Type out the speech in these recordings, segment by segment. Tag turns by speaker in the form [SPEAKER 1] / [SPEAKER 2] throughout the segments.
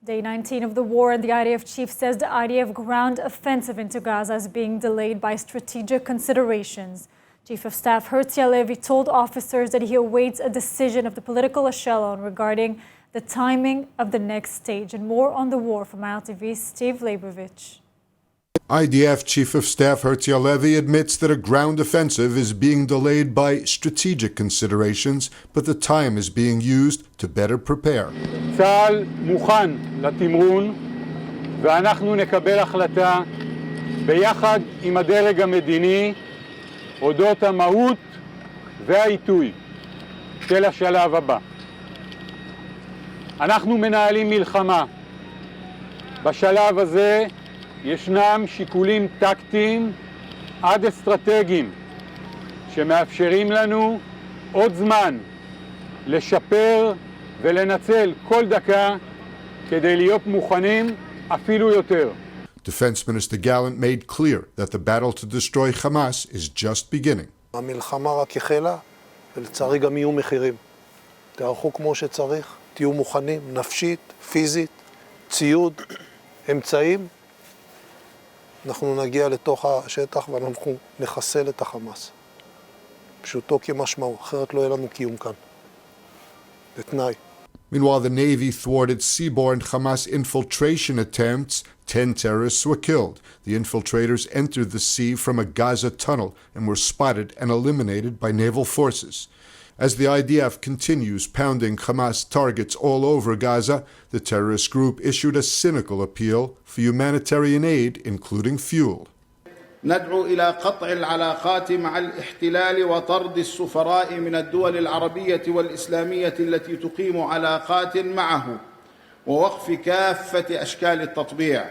[SPEAKER 1] Day 19 of the war, and the IDF chief says the IDF ground offensive into Gaza is being delayed by strategic considerations. Chief of Staff Herzi Halevi told officers that he awaits a decision of the political echelon regarding the timing of the next stage. And more on the war from ILTV's Steve Leibovich.
[SPEAKER 2] IDF Chief of Staff Herzi Halevi admits that a ground offensive is being delayed by strategic considerations, but the time is being used to better prepare.
[SPEAKER 3] צה"ל מוכן לתמרון, ואנחנו נקבל החלטה ביחד עם הדרג המדיני אודות המהות והעיתוי של השלב הבא. אנחנו מנהלים מלחמה. בשלב הזה ישנם שיקולים טקטיים עד אסטרטגיים שמאפשרים לנו עוד זמן לשפר ולנצל כל דקה כדי להיות מוכנים אפילו יותר.
[SPEAKER 2] Defense Minister Gallant made clear that the battle to destroy Hamas is just beginning.
[SPEAKER 4] המלחמה רק החלה, ולצערי גם יהיו מחירים. תערכו כמו שצריך, תהיו מוכנים, נפשית, פיזית, ציוד, אמצעים. אנחנו נגיע לתוך השטח ואנחנו נחסל את החמאס. פשוטו כמשמעו, אחרת לא יהיה לנו קיום כאן. בתנאי.
[SPEAKER 2] Meanwhile, the Navy thwarted seaborne Hamas infiltration attempts. 10 terrorists were killed. The infiltrators entered the sea from a Gaza tunnel and were spotted and eliminated by naval forces. As the IDF continues pounding Hamas targets all over Gaza, the terrorist group issued a cynical appeal for humanitarian aid, including fuel.
[SPEAKER 5] ندعو إلى قطع العلاقات مع الاحتلال وطرد السفراء من الدول العربية والإسلامية التي تقيم علاقات معه ووقف كافة أشكال التطبيع.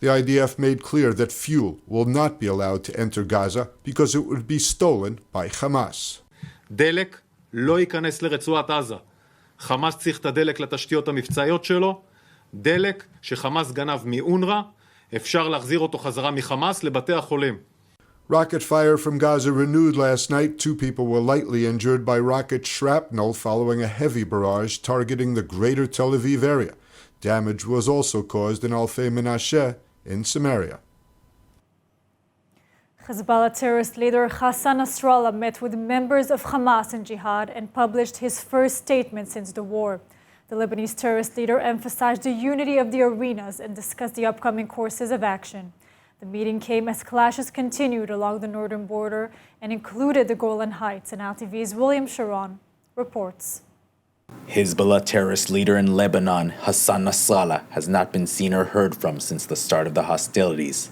[SPEAKER 2] The IDF made clear that fuel will not be allowed to enter Gaza because it would be stolen by Hamas.
[SPEAKER 6] דלק לא ייכנס לרצועת עזה. חמאס צריך את הדלק לתשתיות המבצעיות שלו. דלק שחמאס גנב מאונר"א, אפשר להחזיר אותו חזרה מחמאס לבתי החולים.
[SPEAKER 2] Rocket fire from Gaza renewed last night. 2 people were lightly injured by rocket shrapnel following a heavy barrage targeting the greater Tel Aviv area. Damage was also caused in Alfei Menashe in Samaria.
[SPEAKER 1] Hezbollah terrorist leader Hassan Nasrallah met with members of Hamas and Jihad and published his first statement since the war. The Lebanese terrorist leader emphasized the unity of the arenas and discussed the upcoming courses of action. The meeting came as clashes continued along the northern border and included the Golan Heights, and ILTV's William Sharon reports.
[SPEAKER 7] Hezbollah terrorist leader in Lebanon, Hassan Nasrallah, has not been seen or heard from since the start of the hostilities.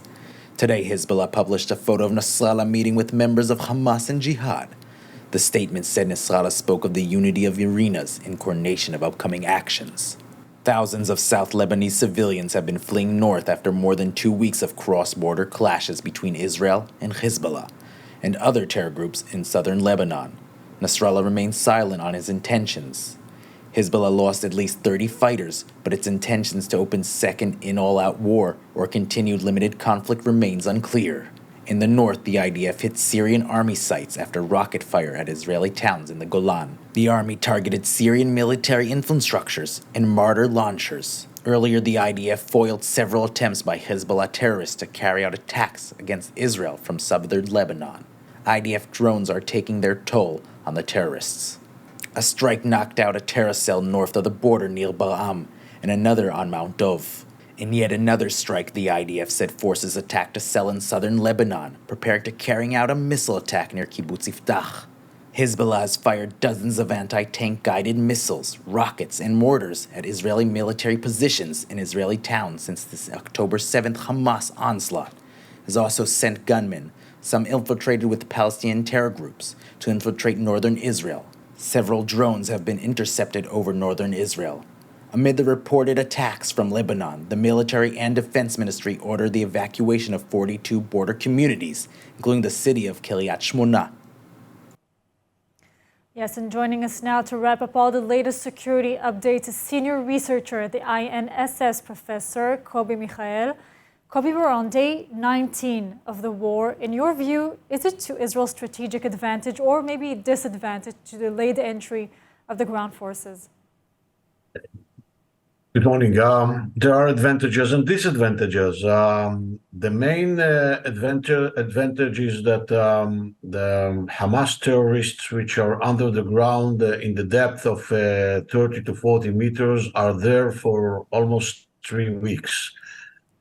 [SPEAKER 7] Today, Hezbollah published a photo of Nasrallah meeting with members of Hamas and Jihad. The statement said Nasrallah spoke of the unity of arenas in coordination of upcoming actions. Thousands of South Lebanese civilians have been fleeing north after more than 2 weeks of cross-border clashes between Israel and Hezbollah and other terror groups in southern Lebanon. Nasrallah remains silent on his intentions. Hezbollah lost at least 30 fighters, but its intentions to open second in all-out war or continued limited conflict remains unclear. In the north, the IDF hit Syrian army sites after rocket fire at Israeli towns in the Golan. The army targeted Syrian military infrastructures and mortar launchers. Earlier, the IDF foiled several attempts by Hezbollah terrorists to carry out attacks against Israel from southern Lebanon. IDF drones are taking their toll on the terrorists. A strike knocked out a terror cell north of the border near Bar'am and another on Mount Dov. In yet another strike, the IDF said forces attacked a cell in southern Lebanon, prepared to carrying out a missile attack near Kibbutz Iftach. Hezbollah has fired dozens of anti-tank guided missiles, rockets, and mortars at Israeli military positions in Israeli towns since this October 7th Hamas onslaught. It has also sent gunmen, some infiltrated with Palestinian terror groups, to infiltrate northern Israel. Several drones have been intercepted over northern Israel. Amid the reported attacks from Lebanon, the military and defense ministry ordered the evacuation of 42 border communities, including the city of Kiryat Shmona.
[SPEAKER 1] Yes, and joining us now to wrap up all the latest security updates is senior researcher at the INSS, Professor Kobi Michael. Kobi, we're on day 19 of the war. In your view, is it to Israel's strategic advantage or maybe disadvantage to delay the entry of the ground forces?
[SPEAKER 8] Good morning. There are advantages and disadvantages. The main advantage is that the Hamas terrorists, which are under the ground in the depth of 30 to 40 meters, are there for almost 3 weeks.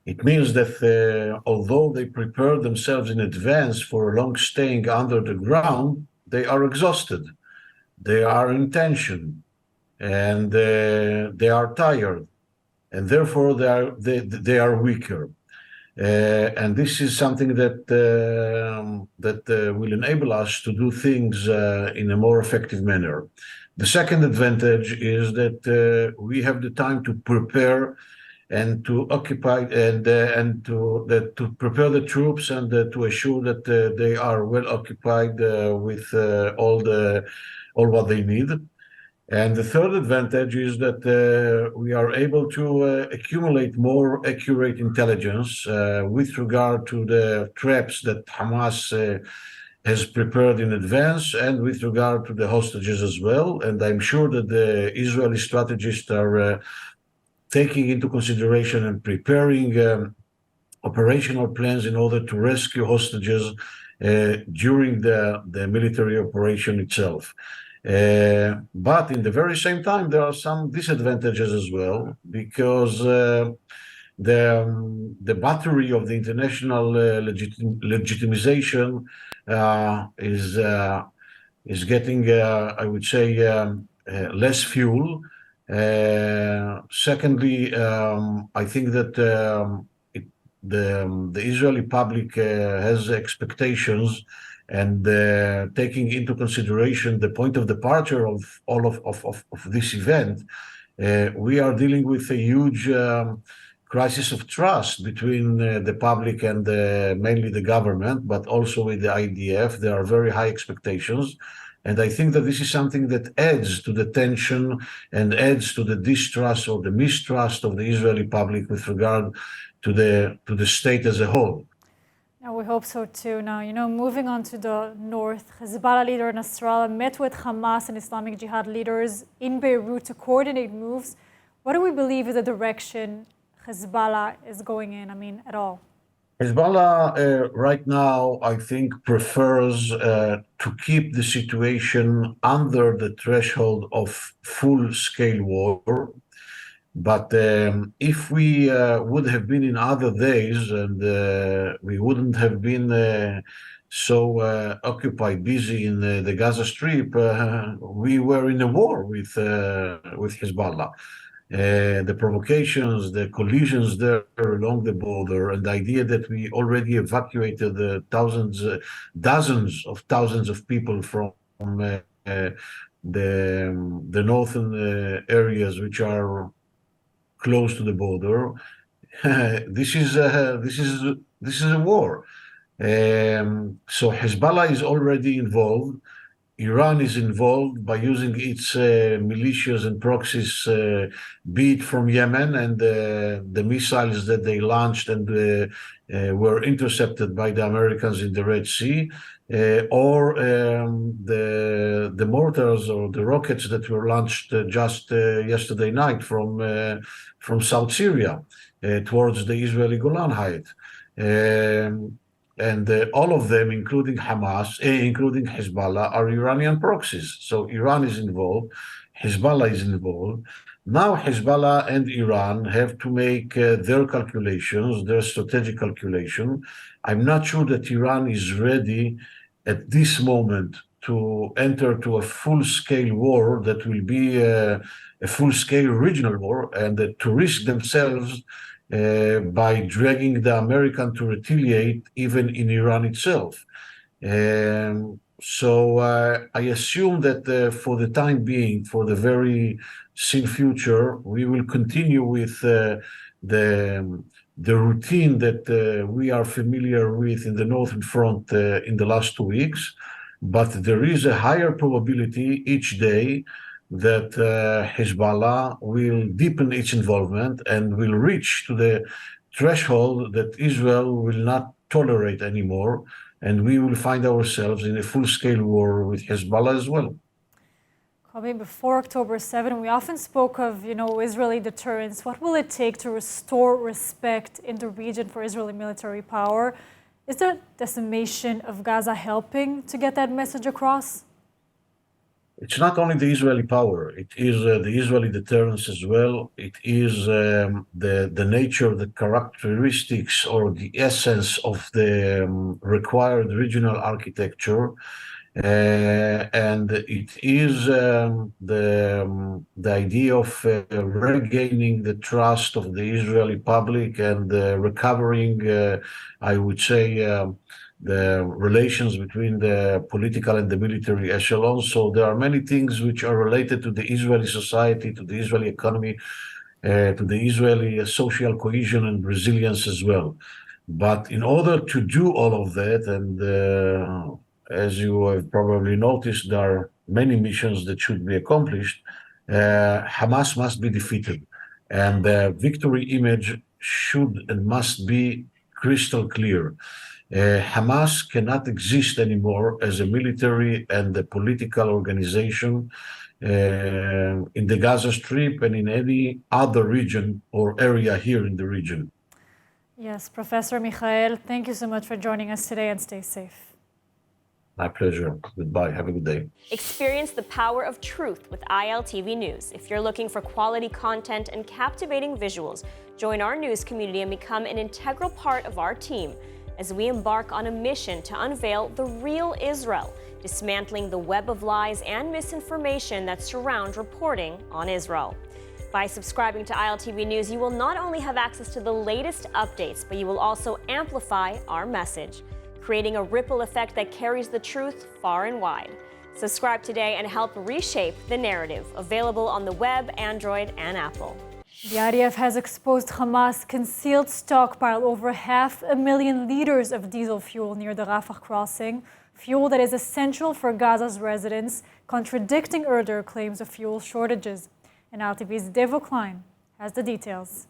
[SPEAKER 8] It means that although they prepare themselves in advance for long staying under the ground, they are exhausted, they are in tension, and they are tired, and therefore they are weaker. And this is something that will enable us to do things in a more effective manner. The second advantage is that we have the time to prepare and to occupy and to prepare the troops and to assure that they are well occupied with all what they need. And the third advantage is that we are able to accumulate more accurate intelligence with regard to the traps that Hamas has prepared in advance and with regard to the hostages as well. And I'm sure that the Israeli strategists are taking into consideration and preparing operational plans in order to rescue hostages during the military operation itself. But in the very same time, there are some disadvantages as well, because the battery of the international legitimization is getting, I would say, less fuel. Secondly, I think that the Israeli public has expectations, and taking into consideration the point of departure of all of this event, we are dealing with a huge crisis of trust between the public and mainly the government, but also with the IDF. There are very high expectations. And I think that this is something that adds to the tension and adds to the distrust or the mistrust of the Israeli public with regard to the state as a whole.
[SPEAKER 1] Now, we hope so too. Now, moving on to the north, Hezbollah leader Nasrallah met with Hamas and Islamic Jihad leaders in Beirut to coordinate moves. What do we believe is the direction Hezbollah is going in, at all?
[SPEAKER 8] Hezbollah right now, I think, prefers to keep the situation under the threshold of full-scale war. But if we would have been in other days, and we wouldn't have been so occupied, busy in the Gaza Strip, we were in a war with Hezbollah. The provocations, the collisions there along the border, and the idea that we already evacuated dozens of thousands of people from the northern areas which are close to the border. This is a war. So Hezbollah is already involved. Iran is involved by using its militias and proxies, be it from Yemen and the missiles that they launched and were intercepted by the Americans in the Red Sea, or the mortars or the rockets that were launched just yesterday night from South Syria towards the Israeli Golan Height. And all of them, including Hamas, including Hezbollah, are Iranian proxies. So Iran is involved, Hezbollah is involved. Now Hezbollah and Iran have to make their calculations, their strategic calculation. I'm not sure that Iran is ready at this moment to enter to a full-scale war that will be a full-scale regional war, and to risk themselves by dragging the American to retaliate even in Iran itself. So I assume that for the time being, for the very soon future, we will continue with the routine that we are familiar with in the Northern Front in the last 2 weeks. But there is a higher probability each day that Hezbollah will deepen its involvement and will reach to the threshold that Israel will not tolerate anymore, and we will find ourselves in a full-scale war with Hezbollah as well.
[SPEAKER 1] Before October 7, we often spoke of, Israeli deterrence. What will it take to restore respect in the region for Israeli military power? Is the decimation of Gaza helping to get that message across?
[SPEAKER 8] It's not only the Israeli power, it is the Israeli deterrence as well. It is the nature, the characteristics, or the essence of the required regional architecture. And it is the idea of regaining the trust of the Israeli public and recovering, I would say, the relations between the political and the military echelons. So there are many things which are related to the Israeli society, to the Israeli economy, to the Israeli social cohesion and resilience as well. But in order to do all of that, and as you have probably noticed, there are many missions that should be accomplished, Hamas must be defeated. And the victory image should and must be crystal clear. Hamas cannot exist anymore as a military and a political organization in the Gaza Strip and in any other region or area here in the region.
[SPEAKER 1] Yes, Professor Michael, thank you so much for joining us today, and stay safe.
[SPEAKER 8] My pleasure. Goodbye. Have a good day.
[SPEAKER 9] Experience the power of truth with ILTV News. If you're looking for quality content and captivating visuals, join our news community and become an integral part of our team as we embark on a mission to unveil the real Israel, dismantling the web of lies and misinformation that surround reporting on Israel. By subscribing to ILTV News, you will not only have access to the latest updates, but you will also amplify our message, creating a ripple effect that carries the truth far and wide. Subscribe today and help reshape the narrative. Available on the web, Android, and Apple.
[SPEAKER 1] The IDF has exposed Hamas' concealed stockpile over 500,000 liters of diesel fuel near the Rafah crossing, fuel that is essential for Gaza's residents, contradicting earlier claims of fuel shortages. And ILTV's Devo Klein has the details.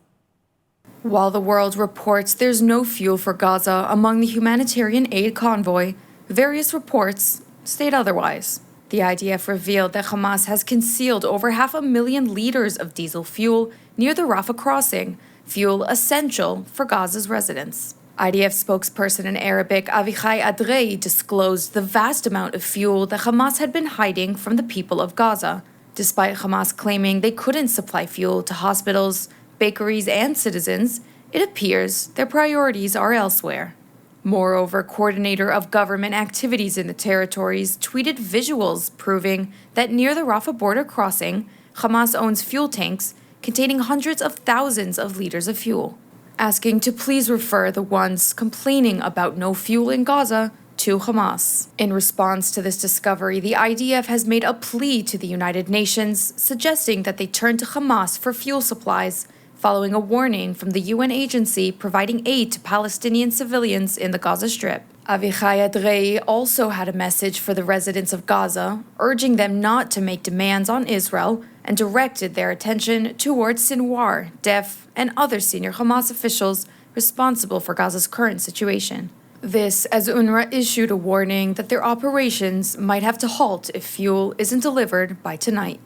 [SPEAKER 10] While the world reports there's no fuel for Gaza among the humanitarian aid convoy, various reports state otherwise. The IDF revealed that Hamas has concealed over 500,000 liters of diesel fuel near the Rafah crossing, fuel essential for Gaza's residents. IDF spokesperson in Arabic Avichai Adrei disclosed the vast amount of fuel that Hamas had been hiding from the people of Gaza, despite Hamas claiming they couldn't supply fuel to hospitals, bakeries, and citizens. It appears their priorities are elsewhere. Moreover, coordinator of government activities in the territories tweeted visuals proving that near the Rafah border crossing, Hamas owns fuel tanks containing hundreds of thousands of liters of fuel, asking to please refer the ones complaining about no fuel in Gaza to Hamas. In response to this discovery, the IDF has made a plea to the United Nations, suggesting that they turn to Hamas for fuel supplies, following a warning from the UN agency providing aid to Palestinian civilians in the Gaza Strip. Avichai Adrei also had a message for the residents of Gaza, urging them not to make demands on Israel, and directed their attention towards Sinwar, Def, and other senior Hamas officials responsible for Gaza's current situation. This as UNRWA issued a warning that their operations might have to halt if fuel isn't delivered by tonight.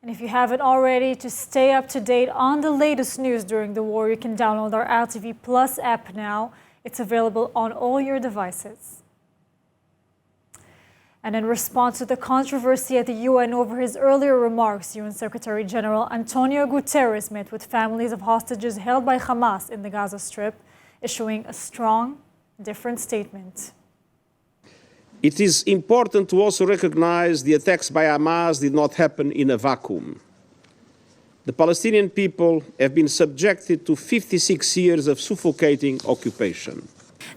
[SPEAKER 1] And if you haven't already, to stay up to date on the latest news during the war, you can download our ILTV Plus app now. It's available on all your devices. And in response to the controversy at the UN over his earlier remarks, UN Secretary General Antonio Guterres met with families of hostages held by Hamas in the Gaza Strip, issuing a strong, different statement.
[SPEAKER 11] It is important to also recognize the attacks by Hamas did not happen in a vacuum. The Palestinian people have been subjected to 56 years of suffocating occupation.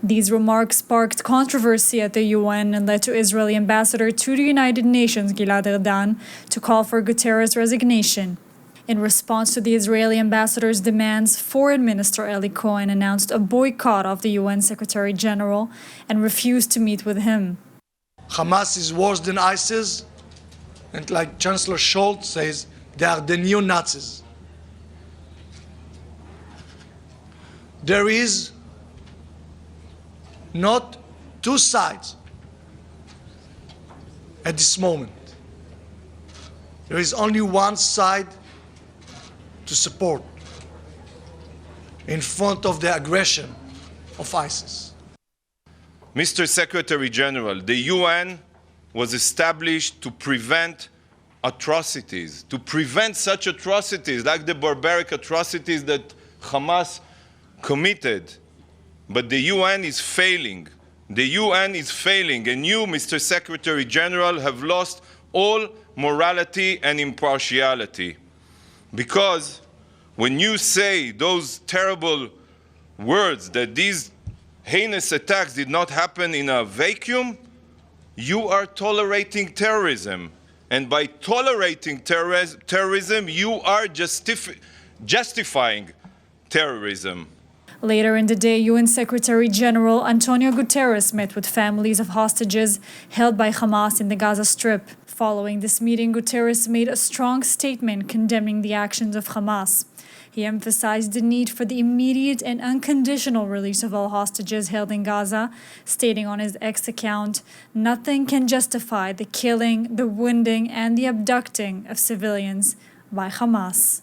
[SPEAKER 1] These remarks sparked controversy at the UN and led to Israeli ambassador to the United Nations, Gilad Erdan, to call for Guterres' resignation. In response to the Israeli ambassador's demands, Foreign Minister Eli Cohen announced a boycott of the UN Secretary General and refused to meet with him.
[SPEAKER 12] Hamas is worse than ISIS, and like Chancellor Scholz says, they are the new Nazis. There is not two sides at this moment. There is only one side to support in front of the aggression of ISIS.
[SPEAKER 13] Mr. Secretary General, the UN was established to prevent atrocities, to prevent such atrocities like the barbaric atrocities that Hamas committed. But the UN is failing. The UN is failing, and you, Mr. Secretary General, have lost all morality and impartiality. Because when you say those terrible words that these heinous attacks did not happen in a vacuum, you are tolerating terrorism. And by tolerating terrorism, you are justifying terrorism.
[SPEAKER 1] Later in the day, UN Secretary General Antonio Guterres met with families of hostages held by Hamas in the Gaza Strip. Following this meeting, Guterres made a strong statement condemning the actions of Hamas. He emphasized the need for the immediate and unconditional release of all hostages held in Gaza, stating on his X account, "Nothing can justify the killing, the wounding, and the abducting of civilians by Hamas."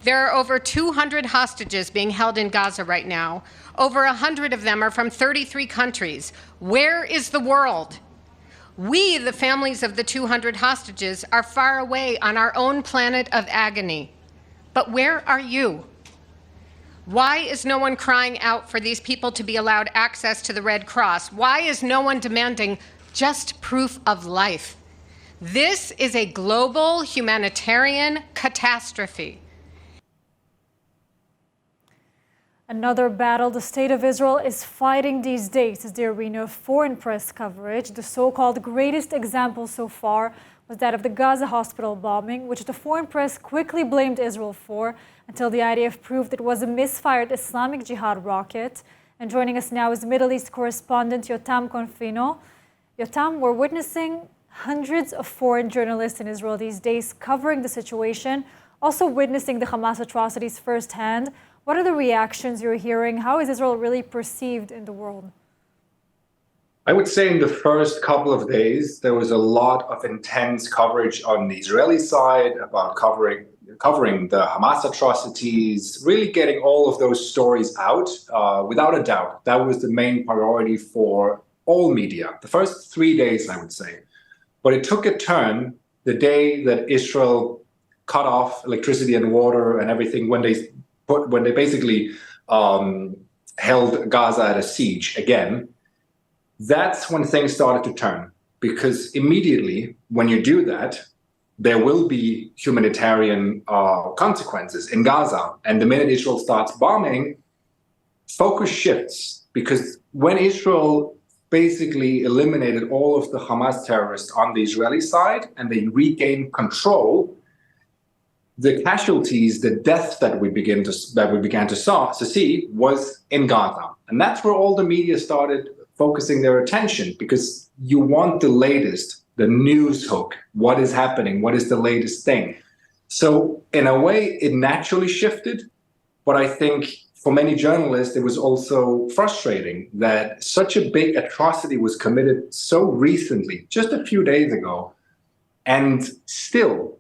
[SPEAKER 14] There are over 200 hostages being held in Gaza right now. Over 100 of them are from 33 countries. Where is the world? We, the families of the 200 hostages, are far away on our own planet of agony. But where are you? Why is no one crying out for these people to be allowed access to the Red Cross? Why is no one demanding just proof of life? This is a global humanitarian catastrophe.
[SPEAKER 1] Another battle the state of Israel is fighting these days is the arena of foreign press coverage. The so-called greatest example so far was that of the Gaza hospital bombing, which the foreign press quickly blamed Israel for until the IDF proved it was a misfired Islamic Jihad rocket. And joining us now is Middle East correspondent Yotam Confino. Yotam, we're witnessing hundreds of foreign journalists in Israel these days covering the situation, also witnessing the Hamas atrocities firsthand. What are the reactions you're hearing? How is Israel really perceived in the world?
[SPEAKER 15] I would say in the first couple of days, there was a lot of intense coverage on the Israeli side about covering the Hamas atrocities, really getting all of those stories out. Without a doubt, that was the main priority for all media. The first 3 days, I would say. But it took a turn the day that Israel cut off electricity and water and everything when they basically held Gaza at a siege again. That's when things started to turn, because immediately when you do that, there will be humanitarian consequences in Gaza. And the minute Israel starts bombing, focus shifts, because when Israel basically eliminated all of the Hamas terrorists on the Israeli side and they regained control, the casualties, the deaths that we began to see was in Gaza. And that's where all the media started focusing their attention, because you want the latest, the news hook, what is happening, what is the latest thing. So in a way, it naturally shifted. But I think for many journalists, it was also frustrating that such a big atrocity was committed so recently, just a few days ago, and still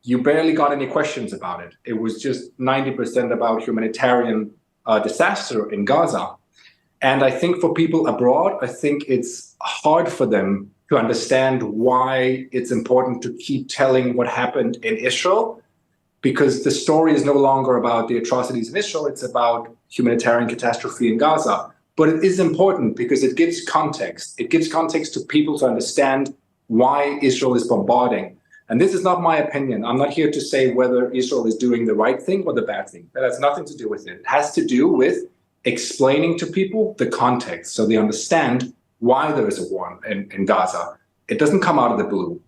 [SPEAKER 15] you barely got any questions about it. It was just 90% about humanitarian disaster in Gaza. And I think for people abroad, I think it's hard for them to understand why it's important to keep telling what happened in Israel, because the story is no longer about the atrocities in Israel, it's about humanitarian catastrophe in Gaza. But it is important because it gives context. It gives context to people to understand why Israel is bombarding. And this is not my opinion. I'm not here to say whether Israel is doing the right thing or the bad thing. That has nothing to do with it. It has to do with explaining to people the context so they understand why there is a war in Gaza. It doesn't come out of the blue.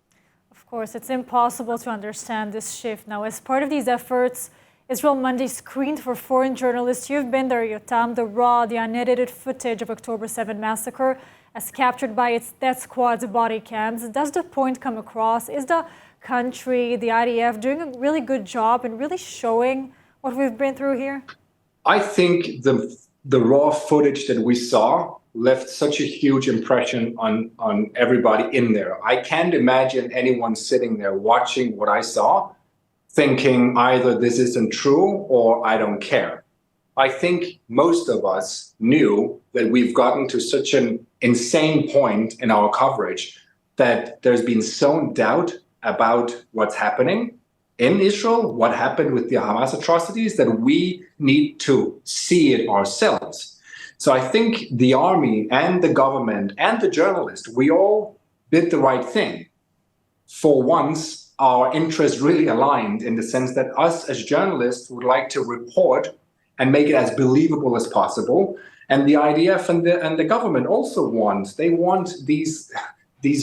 [SPEAKER 1] Of course, it's impossible to understand this shift. Now, as part of these efforts, Israel Monday screened for foreign journalists. You've been there, Yotam, the raw, the unedited footage of October 7 massacre as captured by its death squad's body cams. Does the point come across? Is the country, the IDF, doing a really good job in really showing what we've been through here?
[SPEAKER 15] I think the raw footage that we saw left such a huge impression on everybody in there. I can't imagine anyone sitting there watching what I saw, thinking either this isn't true or I don't care. I think most of us knew that we've gotten to such an insane point in our coverage that there's been some doubt about what's happening in Israel, what happened with the Hamas atrocities, that we need to see it ourselves. So I think the army and the government and the journalists, we all did the right thing. For once, our interests really aligned in the sense that us as journalists would like to report and make it as believable as possible. And the IDF and the government also want these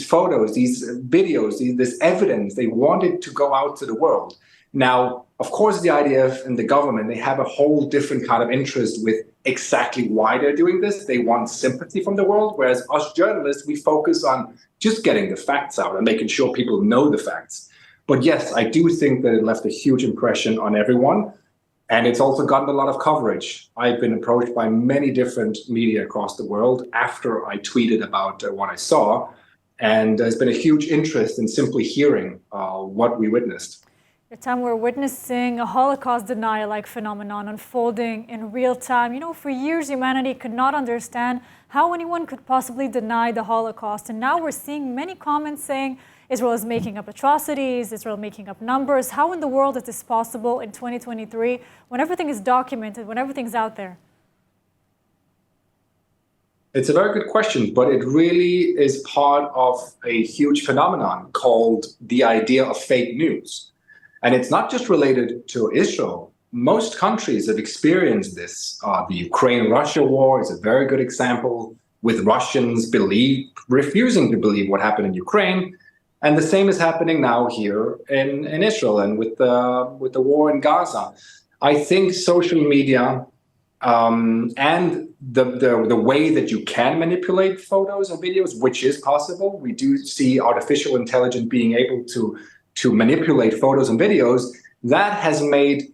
[SPEAKER 15] photos, these videos, this evidence, they want it to go out to the world. Now, of course, the IDF and the government, they have a whole different kind of interest with exactly why they're doing this. They want sympathy from the world, whereas us journalists, we focus on just getting the facts out and making sure people know the facts. But yes, I do think that it left a huge impression on everyone. And it's also gotten a lot of coverage. I've been approached by many different media across the world after I tweeted about what I saw. And there's been a huge interest in simply hearing what we witnessed.
[SPEAKER 1] At a time we're witnessing a Holocaust denial-like phenomenon unfolding in real time. You know, for years, humanity could not understand how anyone could possibly deny the Holocaust. And now we're seeing many comments saying Israel is making up atrocities, Israel making up numbers. How in the world is this possible in 2023 when everything is documented, when everything's out there?
[SPEAKER 15] It's a very good question, but it really is part of a huge phenomenon called the idea of fake news. And it's not just related to Israel. Most countries have experienced this. The Ukraine-Russia war is a very good example, with Russians refusing to believe what happened in Ukraine. And the same is happening now here in Israel and with the war in Gaza. I think social media and the way that you can manipulate photos and videos, which is possible. We do see artificial intelligence being able to manipulate photos and videos. That has made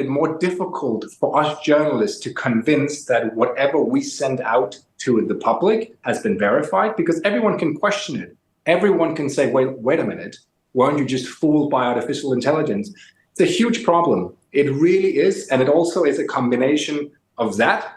[SPEAKER 15] it more difficult for us journalists to convince that whatever we send out to the public has been verified, because everyone can question it. Everyone can say, wait a minute, weren't you just fooled by artificial intelligence? It's a huge problem. It really is. And it also is a combination of that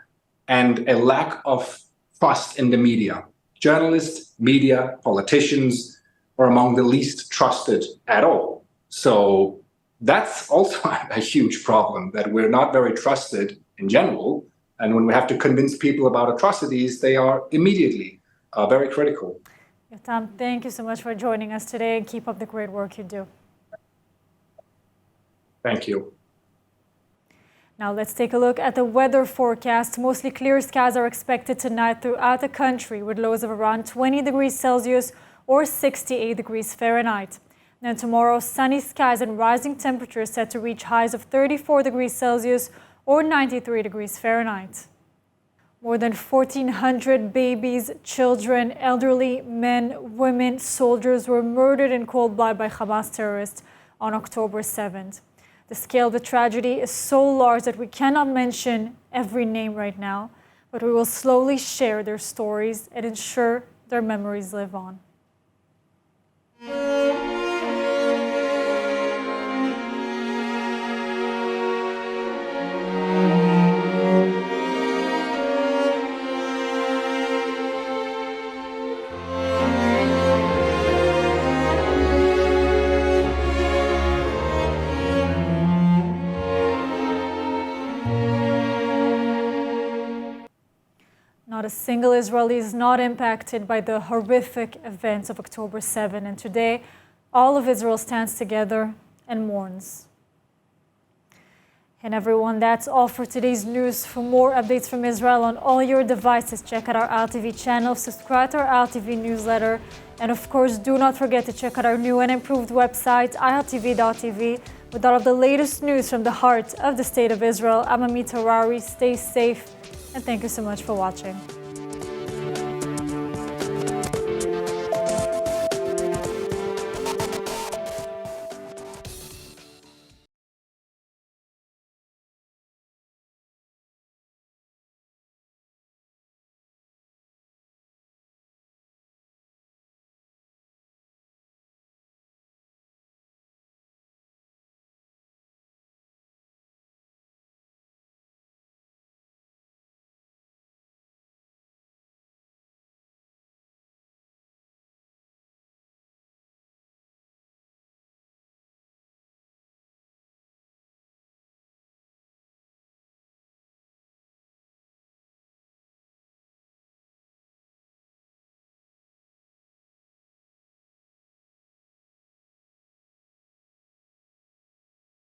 [SPEAKER 15] and a lack of trust in the media. Journalists, media, politicians are among the least trusted at all. So that's also a huge problem, that we're not very trusted in general. And when we have to convince people about atrocities, they are immediately very critical.
[SPEAKER 1] Yotam, thank you so much for joining us today, and keep up the great work you do.
[SPEAKER 15] Thank you.
[SPEAKER 1] Now let's take a look at the weather forecast. Mostly clear skies are expected tonight throughout the country, with lows of around 20 degrees Celsius or 68 degrees Fahrenheit. Then tomorrow, sunny skies and rising temperatures set to reach highs of 34 degrees Celsius or 93 degrees Fahrenheit. More than 1,400 babies, children, elderly, men, women, soldiers were murdered in cold blood by Hamas terrorists on October 7th. The scale of the tragedy is so large that we cannot mention every name right now, but we will slowly share their stories and ensure their memories live on. Not a single Israeli is not impacted by the horrific events of October 7, and today all of Israel stands together and mourns. And everyone, that's all for today's news. For more updates from Israel on all your devices, check out our al-TV channel, subscribe to our al-TV newsletter, and of course, do not forget to check out our new and improved website, iltv.tv, with all of the latest news from the heart of the State of Israel. I'm al-Arouri. Stay safe, and thank you so much for watching.